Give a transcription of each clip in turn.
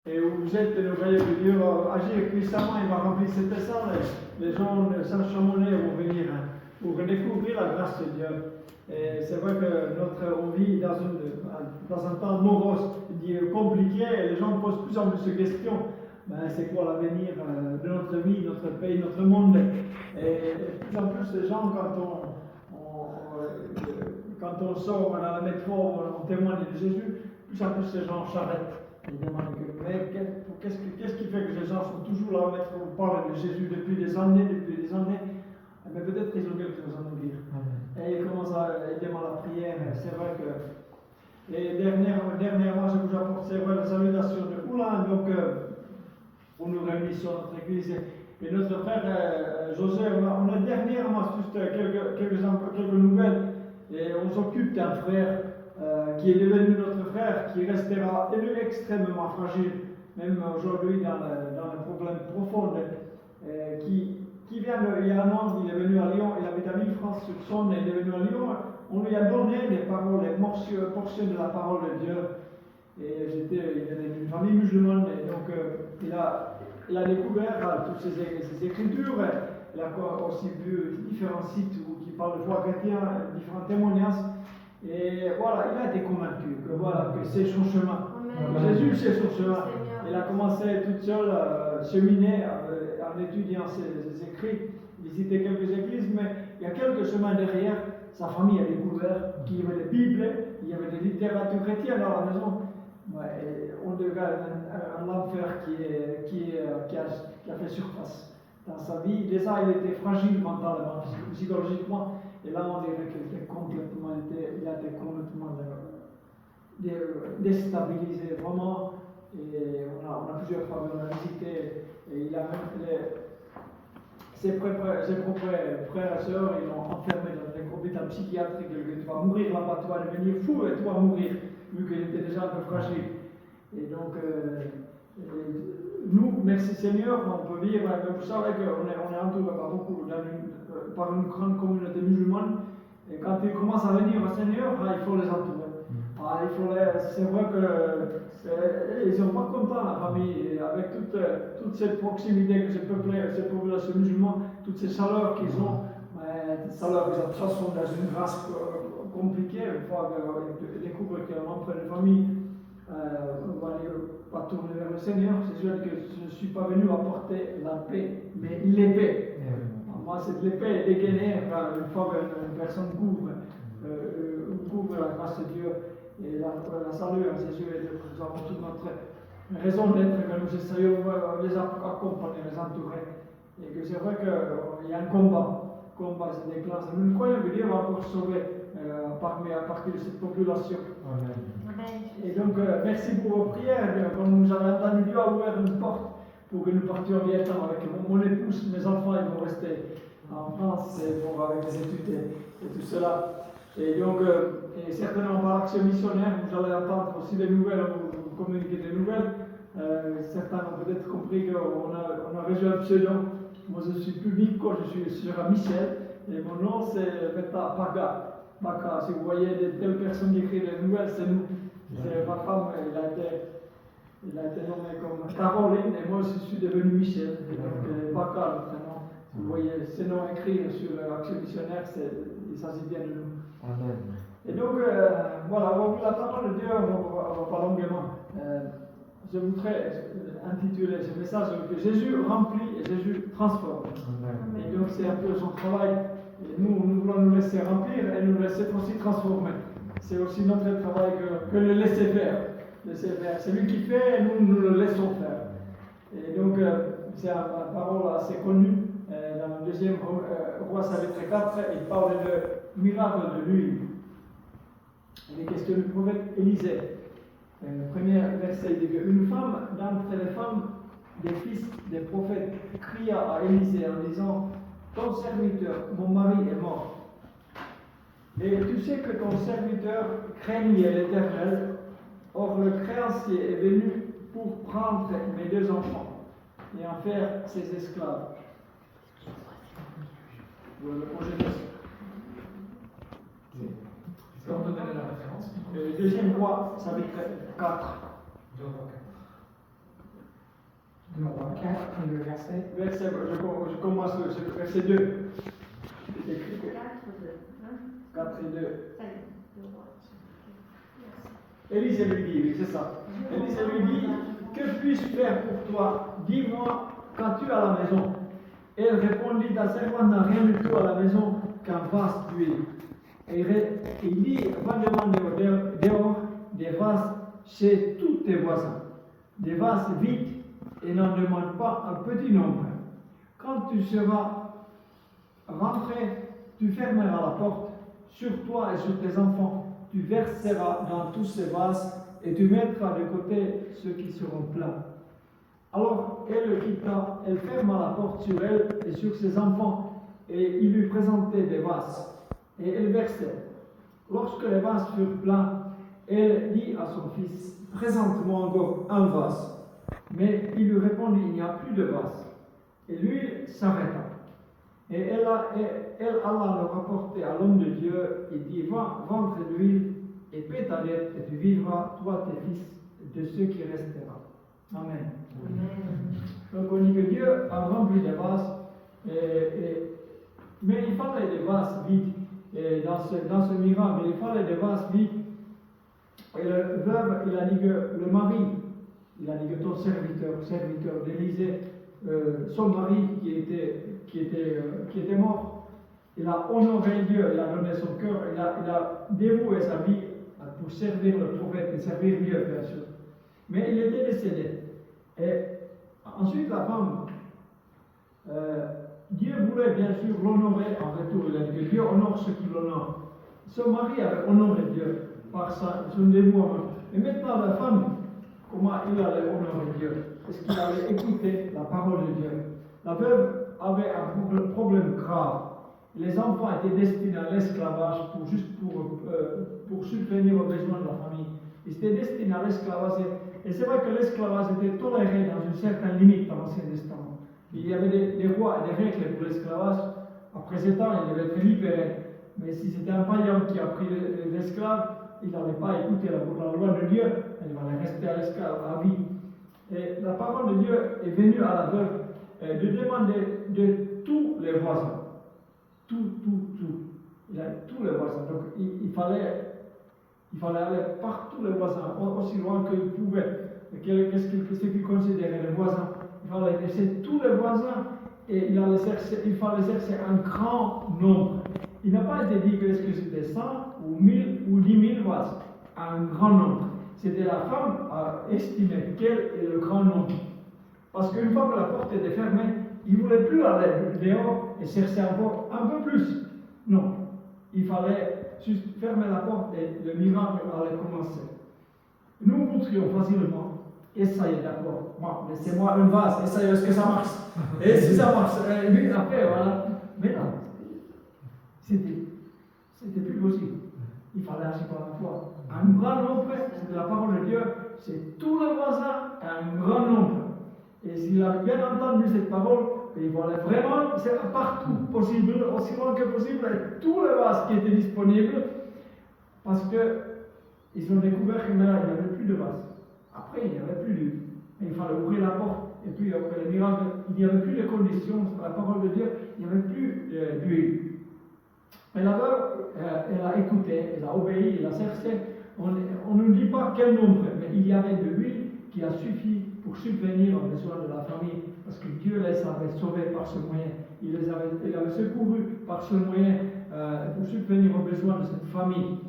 Et où vous êtes, nous voyez que Dieu va agir puissamment, il va remplir cette salle. Les gens sans chamonix vont venir pour découvrir la grâce de Dieu. Et c'est vrai que on vit dans un temps morose, compliqué, et les gens posent de plus en plus de questions. Ben, c'est quoi l'avenir de notre vie, notre pays, notre monde? Et de plus en plus, les gens, quand on sort dans la métro, on témoigne de Jésus, de plus en plus les gens s'arrêtent. Ils demandent mais qu'est-ce qui fait que les gens sont toujours là à mettre au parler de Jésus depuis des années? Mais peut-être qu'ils ont quelque chose à nous dire. Et ils commencent à demander la prière. C'est vrai que. Et dernièrement, je vous apporte, c'est vrai, la salutation de Oulin, donc on nous réunit sur notre église. Et notre frère José, on a dernièrement juste quelques nouvelles. Et on s'occupe d'un frère qui est devenu notre frère, qui restera extrêmement fragile, même aujourd'hui dans le problème profond, qui vient il y a un an, il est venu à Lyon, il habite à Villefranche-sur-Saône, il est venu à Lyon, on lui a donné des paroles, des portions de la parole de Dieu. Et il est d'une famille musulmane, et donc il a découvert toutes ces écritures. Il a aussi vu différents sites qui parlent de foi chrétienne, différents témoignages. Et voilà, il a été convaincu que c'est son chemin. Amen. Jésus, c'est son chemin. Il a commencé toute seule à cheminer en étudiant ses écrits, visiter quelques églises, mais il y a quelques semaines derrière, sa famille a découvert qu'il y avait des Bibles, il y avait des littératures chrétiennes dans la maison. Ouais, on devait un enfer qui a fait surface dans sa vie. Déjà, il était fragile mentalement, psychologiquement, et là, on dirait qu'il a été complètement déstabilisé, vraiment. Et on a plusieurs fois visité, et il a même ses propres frères et sœurs, ils l'ont enfermé dans un hôpital psychiatrique. Tu vas mourir là-bas, tu vas devenir fou et tu vas mourir, vu qu'il était déjà un peu fragile. Et donc, nous, merci Seigneur, on peut vivre, vous savez qu'on est entouré par une grande communauté musulmane, et quand ils commencent à venir au Seigneur, il faut les entourer. C'est vrai qu'ils ne sont pas contents, la famille, avec toute cette proximité que ces populations musulmanes, toutes ces chaleurs qu'ils ont, ces chaleurs qu'ils transforment dans une grâce compliquée, une fois qu'ils découvrent qu'il y a un empreinte de famille. On va tourner vers le Seigneur. C'est sûr que je ne suis pas venu apporter la paix, mais l'épée. Moi, cette épée est dégainée une fois qu'une personne couvre la grâce de Dieu et la salut en Jésus. Et nous avons toute notre raison d'être, que nous essayons de les accompagner, les entourer. Et que c'est vrai qu'il y a un combat. Le combat se déclenche. Nous croyons que Dieu va encore sauver à partir de cette population. Amen. Et donc, merci pour vos prières. Comme nous avons entendu, Dieu a ouvert une porte pour que nous partions au Vietnam avec mon épouse, mes enfants, ils vont rester en France avec des études et tout cela. Et donc, et certainement par l'action missionnaire, vous allez entendre aussi des nouvelles, vous communiquer des nouvelles. Certains ont peut-être compris qu'on a reçu un pseudo. Moi, je suis plus Miko, je suis Michel. Et mon nom, c'est Beta Paga. Baka, si vous voyez de telles personnes qui écrivent des nouvelles, c'est nous. C'est ma femme, il a été nommé comme Caroline, et moi je suis devenu Michel. Et donc, Baka, notre nom. Vous voyez ces noms écrits sur l'action missionnaire, il s'agit bien de nous. Amen. Et donc, voilà, on va vous la parole de Dieu, on va pas longuement. Je voudrais intituler ce message que Jésus remplit et Jésus transforme. Amen. Et donc, c'est un peu son travail. Et nous voulons nous laisser remplir et nous laisser aussi transformer. C'est aussi notre travail que le laisser faire. C'est lui qui fait et nous le laissons faire. Et donc, c'est une parole assez connue. Dans le deuxième roi chapitre 4, il parle de miracle de l'huile. Il est question du prophète Élisée. Premier verset, il dit qu'une femme d'entre les femmes des fils des prophètes cria à Élisée en disant: ton serviteur, mon mari est mort. Et tu sais que ton serviteur craignait l'Éternel. Or le créancier est venu pour prendre mes deux enfants et en faire ses esclaves. Vous le projetez. Est-ce qu'on peut donner la référence? Deuxième roi, chapitre 4. Non, 4, le verset. Je commence le verset 2. 4 et 2. Élisée lui dit, oui, c'est ça. Élisée lui dit, que puis-je faire pour toi? Dis-moi, qu'as-tu à la maison? Et elle répondit, ta servante n'a rien du tout à la maison qu'un vase d'huile. Et il dit, va demander dehors des vases chez tous tes voisins, des vases vides, et n'en demande pas un petit nombre. Quand tu seras rentré, tu fermeras la porte sur toi et sur tes enfants. Tu verseras dans tous ces vases et tu mettras de côté ceux qui seront pleins. Alors elle le quitta, elle ferma la porte sur elle et sur ses enfants, et il lui présentait des vases, et elle versait. Lorsque les vases furent pleins, elle dit à son fils, présente-moi encore un vase. Mais il lui répondit, il n'y a plus de vase. Et l'huile s'arrêta. Et elle alla le rapporter à l'homme de Dieu et dit, va vendre l'huile et paie ta dette, et tu vivras, toi, tes fils, de ce qui restera. Amen. Donc on dit que Dieu a rempli des vases, mais il fallait des vases vides. Et dans ce miracle, il fallait des vases vides. Et le veuve, il a dit que le mari, il a dit que ton serviteur d'Élisée, son mari qui était mort, il a honoré Dieu, il a donné son cœur, il a dévoué sa vie pour servir le prophète et servir Dieu, bien sûr. Mais il était décédé. Et ensuite, la femme, Dieu voulait bien sûr l'honorer en retour. Il a dit que Dieu honore ceux qui l'honorent. Son mari avait honoré Dieu par son dévouement. Et maintenant, la femme, comment il allait honorer Dieu? Est-ce qu'il allait écouter la parole de Dieu? La veuve avait un problème grave. Les enfants étaient destinés à l'esclavage pour subvenir aux besoins de la famille. Ils étaient destinés à l'esclavage. Et c'est vrai que l'esclavage était toléré dans une certaine limite dans l'Ancien Testament. Il y avait des lois et des règles pour l'esclavage. Après ce temps, il devait être libéré. Mais si c'était un païen qui a pris l'esclave, il n'allait pas écouter la loi de Dieu, il allait rester à l'esclave à vie. Et la parole de Dieu est venue à la veuve de demander de tous les voisins. Tout. Il a tous les voisins. Donc il fallait aller par tous les voisins, aussi loin qu'il pouvait. Qu'est-ce qu'il considérait les voisins? Il fallait laisser tous les voisins et il fallait chercher un grand nombre. Il n'a pas été dit que c'était 100 ou 1000 ou 10 000 vases, un grand nombre. C'était la femme à estimer quel est le grand nombre. Parce qu'une fois que la porte était fermée, il ne voulait plus aller dehors et chercher encore un peu plus. Non, il fallait juste fermer la porte et le miracle allait commencer. Nous voudrions facilement essayer d'accord. Bon, laissez-moi un vase, essayez est-ce que ça marche. Et si ça marche, lui après, voilà. Mais non, c'était plus possible. Il fallait agir par la foi. Un grand nombre, c'est la parole de Dieu, c'est tous les voisins, un grand nombre. Et s'il a bien entendu cette parole, il fallait vraiment, c'est partout possible, aussi loin que possible, avec tous les vases qui étaient disponibles, parce qu'ils ont découvert qu'il n'y avait plus de vases. Après, il n'y avait plus d'huile. Il fallait ouvrir la porte, et puis après le miracle, il n'y avait plus de conditions, la parole de Dieu, il n'y avait plus d'huile. Mais la veuve, elle a écouté, elle a obéi, elle a cherché. On ne dit pas quel nombre, mais il y avait de l'huile qui a suffi pour subvenir aux besoins de la famille, parce que Dieu les avait sauvés par ce moyen. Il avait secouru par ce moyen pour subvenir aux besoins de cette famille.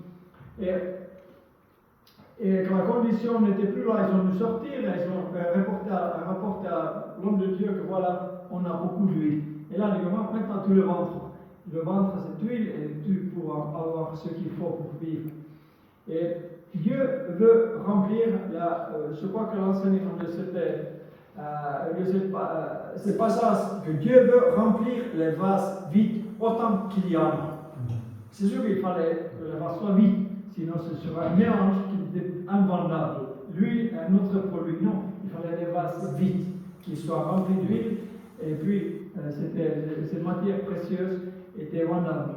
Et quand la condition n'était plus là, ils ont dû sortir, ils ont rapporté à l'homme de Dieu que voilà, on a beaucoup d'huile. Et là, maintenant tu le ventres. Le ventre, cette huile, et tu pourras avoir ce qu'il faut pour vivre. Et Dieu veut remplir, je crois que l'enseignement de ce passage, que Dieu veut remplir les vases vides autant qu'il y en a. C'est sûr qu'il fallait que les vases soient vides, sinon ce serait un mélange qui était invendable. Lui, un autre produit, non. Il fallait des vases vides qui soient remplis d'huile, et puis cette matière précieuse était vendable.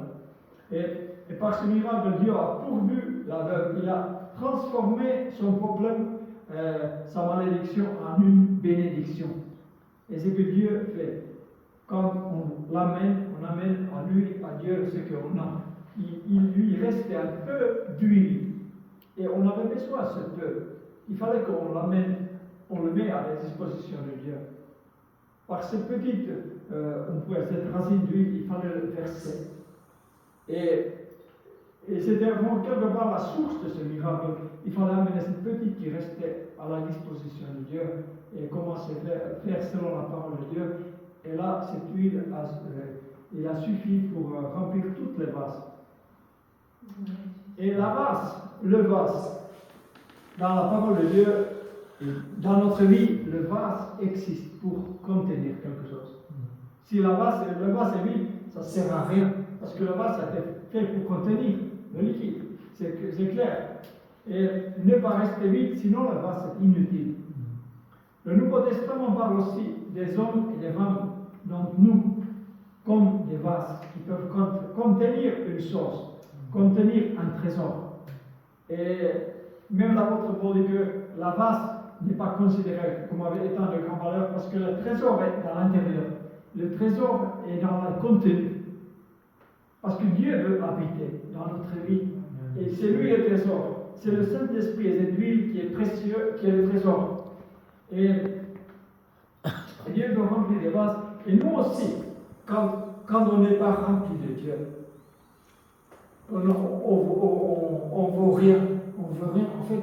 Et par ce miracle, Dieu a pourvu la veuve. Il a transformé son problème, sa malédiction, en une bénédiction. Et ce que Dieu fait, quand on amène à lui, à Dieu, ce qu'on a. Il lui restait un peu d'huile. Et on avait besoin de ce peu. Il fallait qu'on l'amène, on le met à la disposition de Dieu. Par cette petite, cette racine d'huile, il fallait le verser. Et c'était vraiment quelque part la source de ce miracle. Il fallait amener cette petite qui restait à la disposition de Dieu et commencer à faire selon la parole de Dieu. Et là, cette huile il a suffi pour remplir toutes les vases. Et le vase, dans la parole de Dieu, dans notre vie, le vase existe pour contenir quelque chose. Si le vase est vide, ça ne sert à rien, parce que le vase a été fait pour contenir le liquide, c'est clair. Et ne pas rester vide, sinon le vase est inutile. Le Nouveau Testament parle aussi des hommes et des femmes, donc nous, comme des vases qui peuvent contenir une chose, contenir un trésor. Et même l'apôtre Paul dit que la vase n'est pas considérée comme étant de grande valeur parce que le trésor est à l'intérieur. Le trésor est dans le contenu. Parce que Dieu veut habiter dans notre vie. Et c'est lui le trésor. C'est le Saint-Esprit et cette huile qui est précieux, qui est le trésor. Et Dieu veut remplir les vases. Et nous aussi, quand on n'est pas rempli de Dieu, on ne vaut rien. On veut rien. En fait,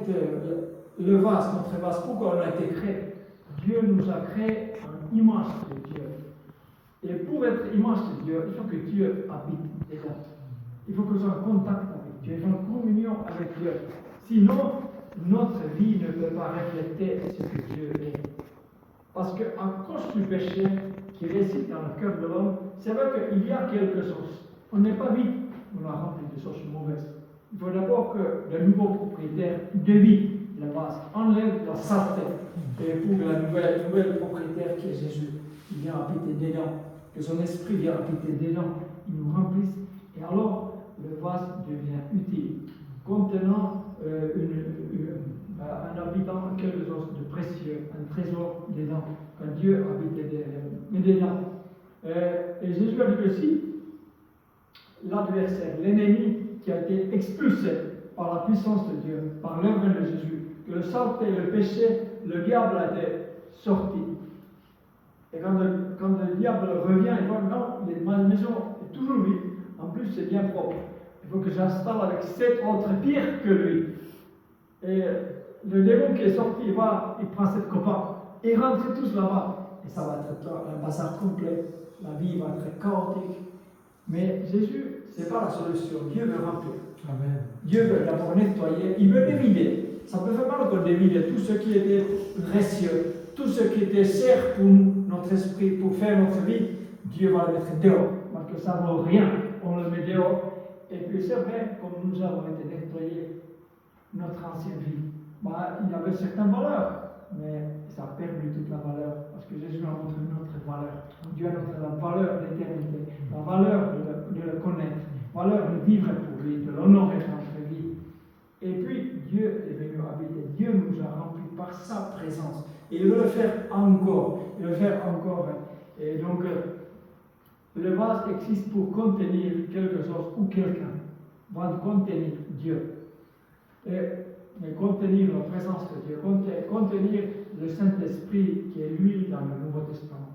le vase, notre vase, pourquoi on a été créé? Dieu nous a créé en image de Dieu. Et pour être image de Dieu, il faut que Dieu habite déjà. Il faut que nous soyons en contact avec Dieu, il faut en communion avec Dieu. Sinon, notre vie ne peut pas refléter ce que Dieu est. Parce qu'à cause du péché qui réside dans le cœur de l'homme, c'est vrai qu'il y a quelque chose. On n'est pas vite, on a rempli de choses mauvaises. Il faut d'abord que le nouveau propriétaire devine la vase, enlève la saleté, et pour que la nouvelle propriétaire qui est Jésus, il vient habiter dedans, que son esprit vient habiter dedans, il nous remplisse, et alors le vase devient utile, contenant un habitant, quelque chose de précieux, un trésor dedans, quand Dieu habite dedans. Et Jésus a dit aussi, l'adversaire, l'ennemi qui a été expulsé par la puissance de Dieu, par l'œuvre de Jésus, que le saleté, le péché, le diable a été sorti. Et quand le diable revient, il voit non, ma maison est toujours vide, en plus c'est bien propre. Il faut que j'installe avec 7 autres pires que lui. Et le démon qui est sorti, il prend 7 copains, et ils rentrent tous là-bas. Et ça va être un bazar complet, la vie va être chaotique. Mais Jésus, ce n'est pas la solution. Dieu veut remplir. Amen. Dieu veut d'abord nettoyer, il veut dévider. Ça peut faire mal qu'on dévide tout ce qui était précieux, tout ce qui était cher pour nous, notre esprit, pour faire notre vie. Dieu va le mettre dehors, parce que ça ne vaut rien. On le met dehors. Et puis c'est vrai, comme nous avons été nettoyés, notre ancienne vie, il y avait certaines valeurs, mais ça a perdu toute la valeur, parce que Jésus a montré notre valeur. Dieu a montré la valeur de l'éternité, la valeur de le connaître, la valeur de vivre pour lui, de l'honorer dans notre vie. Et puis, Dieu est venu habiter. Dieu nous a remplis par sa présence. Et il veut le faire encore. Il veut le faire encore. Et donc, le vase existe pour contenir quelque chose ou quelqu'un. Va contenir Dieu. Et contenir la présence de Dieu. Contenir le Saint-Esprit qui est lui dans le Nouveau Testament.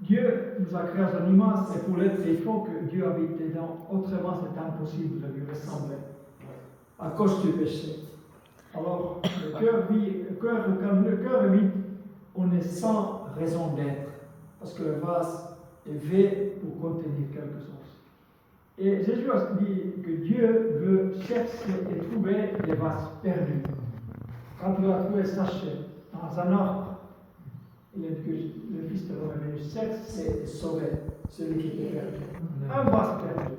Dieu nous a créé à son image et pour l'être, il faut que Dieu habite dedans. Autrement, c'est impossible de lui ressembler à cause du péché. Alors, quand le cœur est vide, on est sans raison d'être. Parce que le vase est fait pour contenir quelque chose. Et Jésus a dit que Dieu veut chercher et trouver des vases perdus. Quand il a trouvé Sachet dans un arbre, il a dit que le Fils de l'homme est venu chercher et sauver celui qui était perdu. Un vase perdu.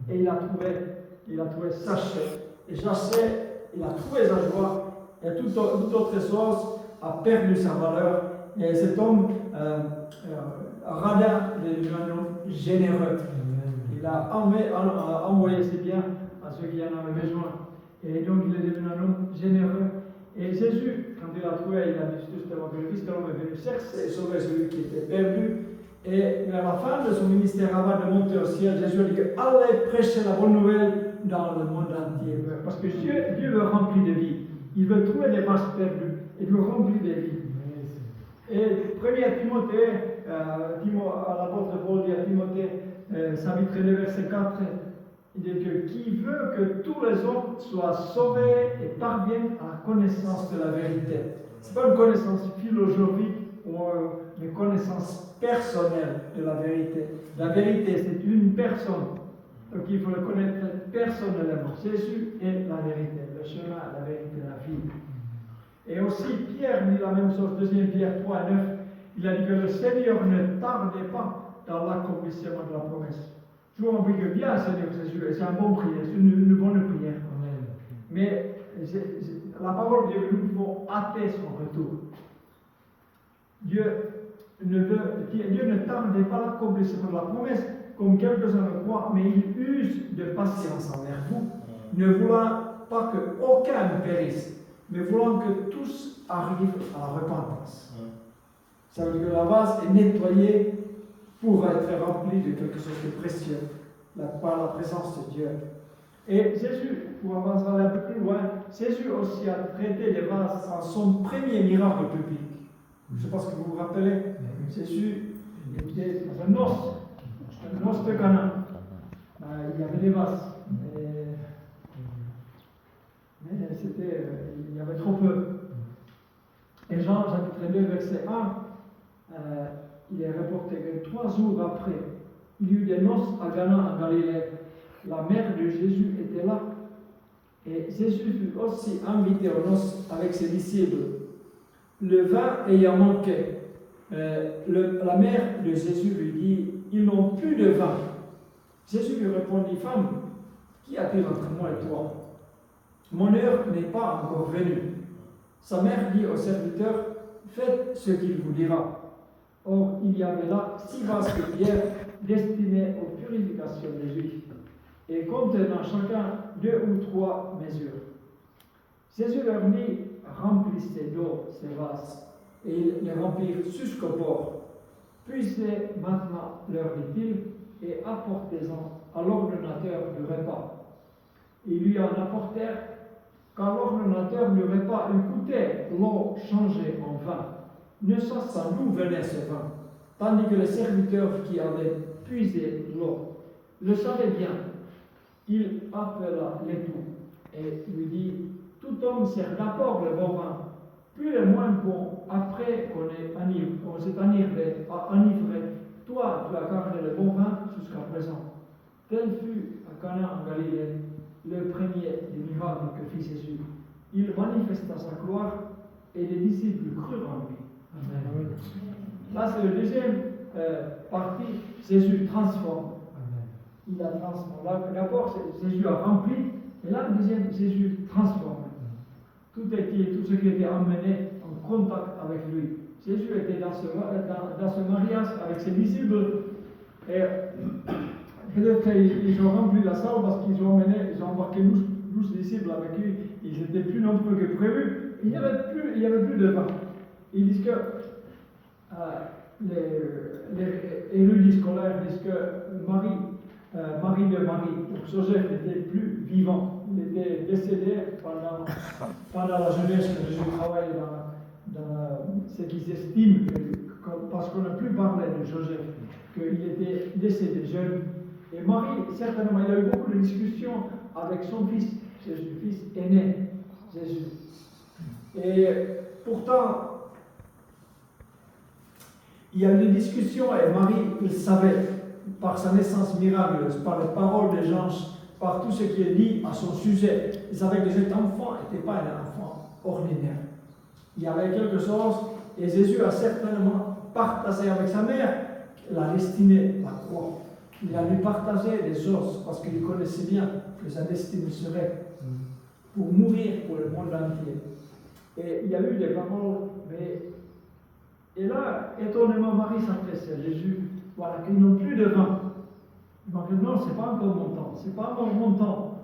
Et il a trouvé Sachet. Et Sachet, il a trouvé sa joie. Et toute autre chose a perdu sa valeur. Et cet homme, Radin, est un homme généreux. Il a envoyé ses biens à ceux qui en avaient besoin. Et donc il est devenu un homme généreux. Et Jésus, quand il a trouvé, il a dit justement que le Fils de l'homme est venu chercher et sauver celui qui était perdu. Et vers la fin de son ministère, avant de monter au ciel, Jésus a dit que allez prêcher la bonne nouvelle dans le monde entier. Parce que Dieu veut remplir de vie. Il veut trouver des vaches perdues. Il veut remplir des vies. Et 1 Timothée, l'apôtre Paul dit à Timothée, chapitre 2, verset 4, il dit que qui veut que tous les hommes soient sauvés et parviennent à la connaissance de la vérité. Ce n'est pas une connaissance philosophique ou une connaissance personnelle de la vérité. La vérité, c'est une personne. Donc il faut le connaître personnellement. Jésus est la vérité, le chemin, la vérité, la vie. Et aussi, Pierre dit la même chose, 2 Pierre 3, 9. Il a dit que le Seigneur ne tardait pas dans l'accomplissement de la promesse. Je vous prie que bien, Seigneur Jésus, et c'est un bon prière, c'est une bonne prière. Amen. Mais la parole de Dieu nous faut hâter son retour. Dieu ne tardait pas l'accomplissement de la promesse, comme quelques-uns le croient, mais il use de patience envers vous, ne voulant pas qu'aucun périsse, mais voulant que tous arrivent à la repentance. Ça veut dire que la vase est nettoyée pour être remplie de quelque chose de précieux, par la présence de Dieu. Et Jésus, pour avancer un peu plus loin, Jésus aussi a traité les vases en son premier miracle public. Je ne sais pas ce que vous vous rappelez. Jésus était dans un os de Canaan. Il y avait des vases. Mais il y avait trop peu. Et Jean, chapitre 2, verset 1, il est rapporté que 3 jours après, il y eut des noces à Cana en Galilée. La mère de Jésus était là. Et Jésus fut aussi invité aux noces avec ses disciples. Le vin ayant manqué, la mère de Jésus lui dit, ils n'ont plus de vin. Jésus lui répondit, femme, qu'y a-t-il entre moi et toi? Mon heure n'est pas encore venue. Sa mère dit au serviteur, faites ce qu'il vous dira. Or, il y avait là 6 vases de pierre destinés aux purifications des Juifs, et contenant chacun 2 ou 3 mesures. Jésus leur dit, remplissez d'eau ces vases, et ils les remplirent jusqu'au bord. Puisez maintenant, leur dit-il, et apportez-en à l'ordonnateur du repas. Ils lui en apportèrent, quand l'ordonnateur du repas eut goûté l'eau changée en vin, ne sachant d'où venait ce vin, tandis que le serviteur qui avait puisé l'eau le savait bien. Il appela l'époux et lui dit, tout homme sert d'abord le bon vin, puis le moins bon, après qu'on s'est enivré. Toi, tu as gardé le bon vin jusqu'à présent. Tel fut à Cana en Galilée le premier des miracles que fit Jésus. Il manifesta sa gloire et les disciples crurent en lui. Amen. Là, c'est le deuxième partie. Jésus transforme. Amen. Il a transformé. D'abord, Jésus a rempli, et là, le deuxième, Jésus transforme. Tout ce qui était amené en contact avec lui. Jésus était dans ce mariage avec ses disciples, et peut-être qu'ils ont rempli la salle parce qu'ils ont embarqué 12 disciples avec lui. Ils étaient plus nombreux que prévu. Il n'y avait plus de vin. Ils disent que les érudits scolaires disent que Marie de Marie, donc Joseph n'était plus vivant. Il était décédé pendant la jeunesse que Jésus travaille dans ce qu'ils estiment, parce qu'on n'a plus parlé de Joseph, qu'il était décédé jeune. Et Marie, certainement, il a eu beaucoup de discussions avec son fils, Jésus, fils aîné, Jésus. Et pourtant, il y a eu des discussions, et Marie, il savait, par sa naissance miraculeuse, par les paroles des anges, par tout ce qui est dit à son sujet, il savait que cet enfant n'était pas un enfant ordinaire. Il y avait quelque chose, et Jésus a certainement partagé avec sa mère la destinée, la croix. Il a lui partagé les choses, parce qu'il connaissait bien que sa destinée serait pour mourir pour le monde entier. Et il y a eu des paroles, et là, étonnamment, Marie s'adresse à Jésus, voilà, qu'ils n'ont plus de vin. Il m'a dit, non, ce n'est pas encore mon temps, c'est pas encore mon temps.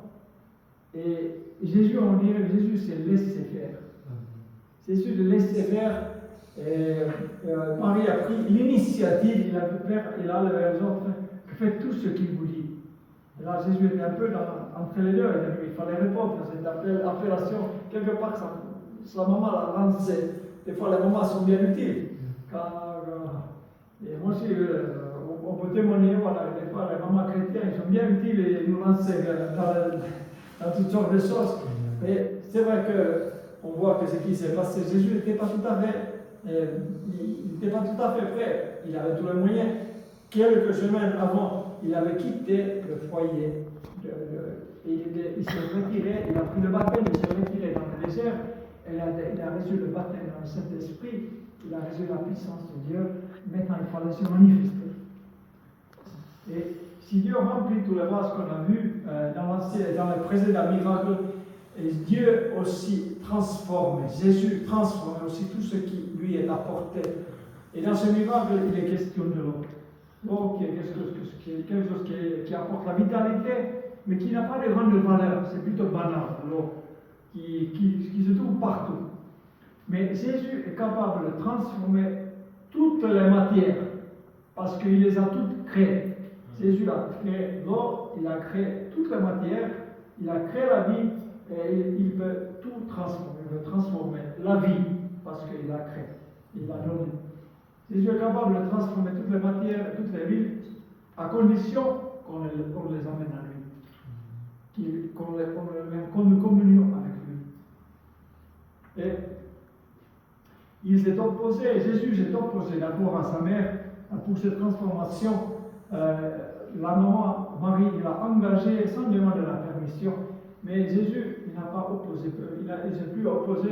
Et Jésus, on dirait que Jésus s'est laissé faire. Jésus le laissé faire, Et Marie a pris l'initiative, il a levé les autres, faites tout ce qu'il vous dit. Et là, Jésus était un peu entre les deux, il fallait répondre à cette appellation. Quelque part, sa maman l'a lancé. Des fois, les mamans sont bien utiles. Et moi aussi, on peut témoigner, voilà, des fois, les mamans chrétiennes, ils sont bien utiles et ils nous lancent dans toutes sortes de choses. Mais c'est vrai qu'on voit que ce qui s'est passé, Jésus n'était pas tout à fait. Il n'était pas tout à fait prêt, il avait tous les moyens. Quelques semaines avant, il avait quitté le foyer, il s'est retiré, il a pris le baptême, il s'est retiré dans le désert, et il a reçu le baptême dans le Saint-Esprit, il a reçu la puissance de Dieu, maintenant il fallait se manifester. Et si Dieu remplit tous les vases qu'on a vus dans les précédents miracles, et Dieu aussi transforme, Jésus transforme aussi tout ce qui lui est apporté. Et dans ce miracle, il est question de l'eau. L'eau qui est quelque chose qui apporte la vitalité, mais qui n'a pas de grande valeur. C'est plutôt banal, l'eau, qui se trouve partout. Mais Jésus est capable de transformer toutes les matières, parce qu'il les a toutes créées. Jésus a créé l'eau, il a créé toutes les matières, il a créé la vie, et il veut tout transformer, il veut transformer la vie, parce qu'il l'a créé, il l'a donné. Jésus est capable de transformer toutes les matières, toutes les vies, à condition qu'on les amène à lui, qu'on nous communions avec lui. Et il s'est opposé, Jésus s'est opposé d'abord à sa mère pour cette transformation. La maman, Marie, il a engagé sans demander la permission. Mais Jésus, il n'a pas opposé, il ne s'est plus opposé.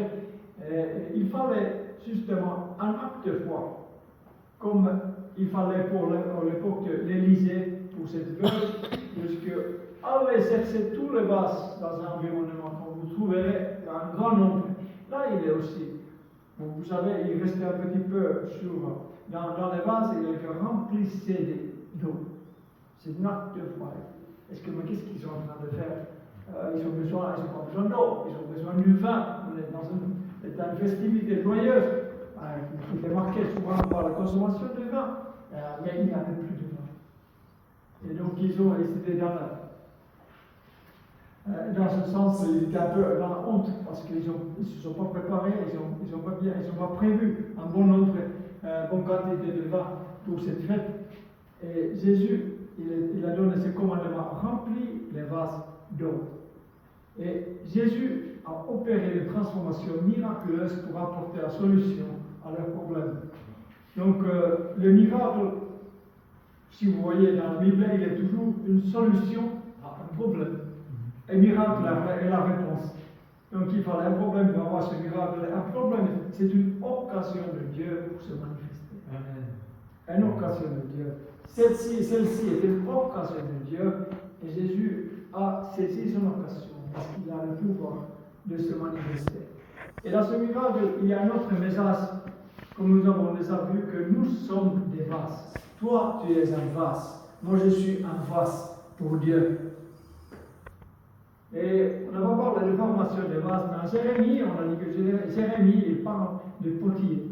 Il fallait justement un acte de foi, comme il fallait pour l'époque de l'Élysée, pour cette veuve, puisque allez chercher tous les vases dans un environnement, quand vous trouverez un grand nombre. Là, il est aussi. Donc, vous savez, il restait un petit peu dans les vases, il est remplissé d'eau. C'est un acte de foi. Qu'est-ce qu'ils sont en train de faire? Ils n'ont pas besoin d'eau, ils ont besoin du vin. On est dans une festivité joyeuse. Il est marqué souvent par la consommation de vin, mais il n'y avait plus de vin. Et donc ils étaient dans ce sens, ils étaient un peu dans la honte parce qu'ils ne se sont pas préparés, ils n'ont pas prévu un bon nombre, bonne quantité de vin pour cette fête. Et Jésus, il a donné ce commandement, remplis les vases d'eau. Et Jésus a opéré une transformation miraculeuse pour apporter la solution à leurs problèmes. Donc, le miracle, si vous voyez dans la Bible, il est toujours une solution à un problème. Un miracle est la réponse. Donc, il fallait un problème pour avoir ce miracle. Un problème, c'est une occasion de Dieu pour se manifester. Amen. Une occasion de Dieu. Celle-ci est une occasion de Dieu, et Jésus a saisi son occasion, parce qu'il a le pouvoir de se manifester. Et dans ce miracle, il y a un autre message, comme nous avons déjà vu, que nous sommes des vases. Toi, tu es un vase. Moi, je suis un vase pour Dieu. Et on n'a pas parlé de formation des vases, mais en Jérémie, on a dit que Jérémie, il parle de potier.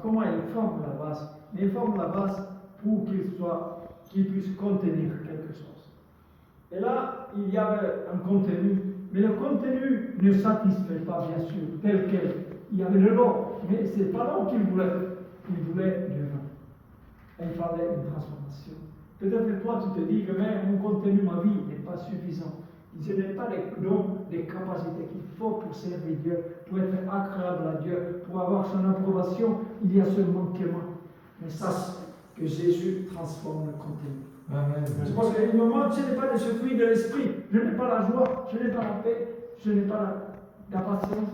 Comment il forme la vase? Mais il forme la vase pour qu'il puisse contenir quelque chose. Et là, il y avait un contenu, mais le contenu ne satisfait pas, bien sûr, tel quel. Il y avait de l'eau, mais ce n'est pas l'eau qu'il voulait. Il voulait du vin. Et il fallait une transformation. Peut-être que toi, tu te dis que mon contenu, ma vie, n'est pas suffisant. Ce n'est pas les dons, les capacités qu'il faut pour servir Dieu, pour être agréable à Dieu, pour avoir son approbation. Il y a ce manquement. Mais sache que Jésus transforme le contenu. Amen. C'est parce qu'à un moment, je n'ai pas de ce fruit de l'esprit, je n'ai pas la joie, je n'ai pas la paix, je n'ai pas la patience,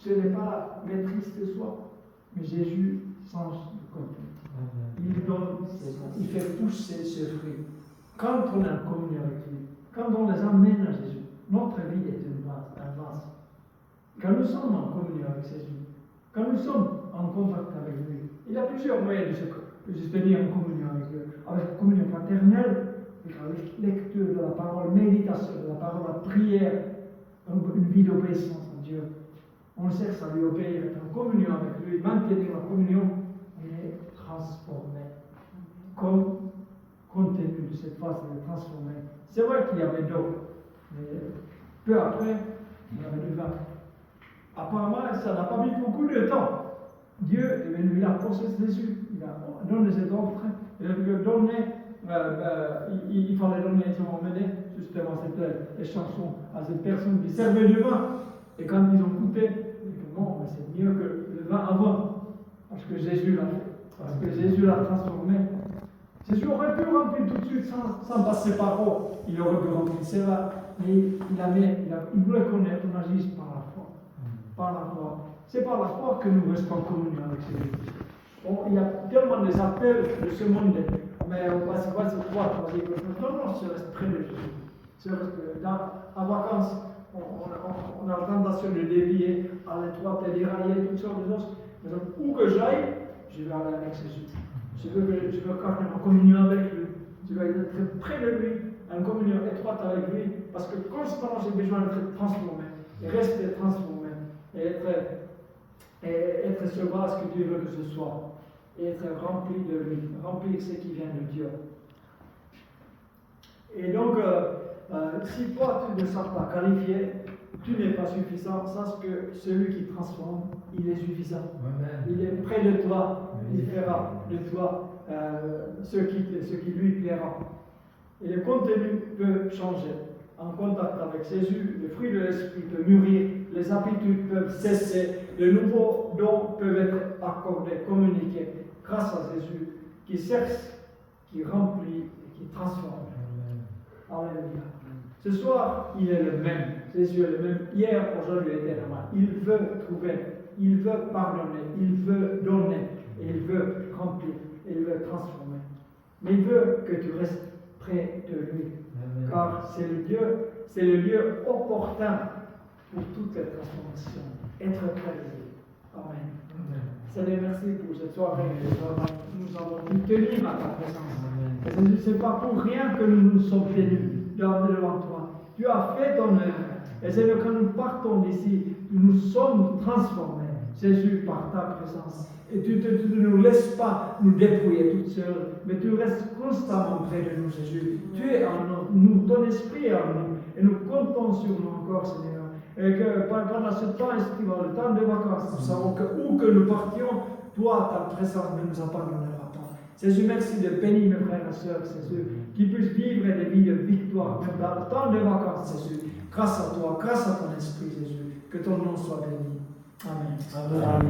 je n'ai pas la maîtrise de soi. Mais Jésus change le contenu. Amen. Il fait pousser ce fruit. Quand on est en communion avec lui, quand on les amène à Jésus, notre vie est un vase. Quand nous sommes en communion avec Jésus, quand nous sommes en contact avec lui, il y a plusieurs moyens de se tenir en communion avec Dieu. Avec communion fraternelle, avec lecture de la parole, méditation de la parole, la prière, une vie d'obéissance à Dieu. On cherche à lui obéir, être communion avec lui, maintenir la communion. Il est transformé. Compte tenu de cette phase de transformé. C'est vrai qu'il y avait d'eau, mais peu après, il y avait du vin. Apparemment, ça n'a pas mis beaucoup de temps. Dieu est venu là pour Jésus. Il a donné cet offre. Il fallait donner justement cette chanson à cette personne qui servait du vin. Et quand ils ont goûté, ils disent non, mais c'est mieux que le vin avant. Parce que Jésus l'a fait. Parce que Jésus l'a transformé. Jésus aurait pu remplir tout de suite sans passer par eau. Il aurait pu remplir, c'est vrai. Mais il voulait qu'on agisse par la foi. Par la foi. C'est par la foi que nous restons en communion avec Jésus. Il y a tellement des appels de ce monde, mais on va se croire, on va dire que non, je reste près de Jésus. En vacances, on a la tentation de dévier à l'étroite et dérailler toutes sortes de choses. Mais donc, où que j'aille, je vais aller avec Jésus. Je veux quand même en communion avec lui. Je veux être près de lui, en communion étroite avec lui, parce que constamment j'ai besoin d'être transformé, et rester transformé, et être ce vase que Dieu veut que je sois, et être rempli de lui, remplir ce qui vient de Dieu. Et donc, si toi tu ne sens pas qualifié, tu n'es pas suffisant, sache que celui qui transforme, il est suffisant. Amen. Il est près de toi, il fera de toi ce qui lui plaira. Et le contenu peut changer. En contact avec Jésus, le fruit de l'esprit peut mûrir, les habitudes peuvent cesser, de nouveaux dons peuvent être accordés, communiqués, grâce à Jésus, qui cherche, qui remplit et qui transforme. Alléluia. Ce soir, il est le même. Jésus est le même hier, aujourd'hui, éternellement. Il veut trouver, il veut pardonner, il veut donner, et il veut remplir, et il veut transformer. Mais il veut que tu restes près de lui. Amen. Car c'est le lieu opportun pour toute cette transformation. Être près de lui. Amen. Seigneur, merci pour cette soirée. Nous avons pu tenir à ta présence. Et ce n'est pas pour rien que nous nous sommes tenus devant toi. Tu as fait ton œuvre. Et Seigneur, quand nous partons d'ici, nous sommes transformés, Jésus, par ta présence. Et tu ne nous laisses pas nous dépouiller toutes seules, mais tu restes constamment près de nous, Jésus. Tu es en nous, ton esprit est en nous, et nous comptons sur nous encore, Seigneur. Et que pendant ce temps estival, le temps de vacances, nous savons que où que nous partions, toi, ta présence ne nous abandonnera pas. Jésus, merci de bénir mes frères et sœurs, Jésus, qui puissent vivre des vies de victoire, même dans le temps de vacances, Jésus. Grâce à toi, grâce à ton esprit, Jésus, que ton nom soit béni. Amen. Amen. Amen.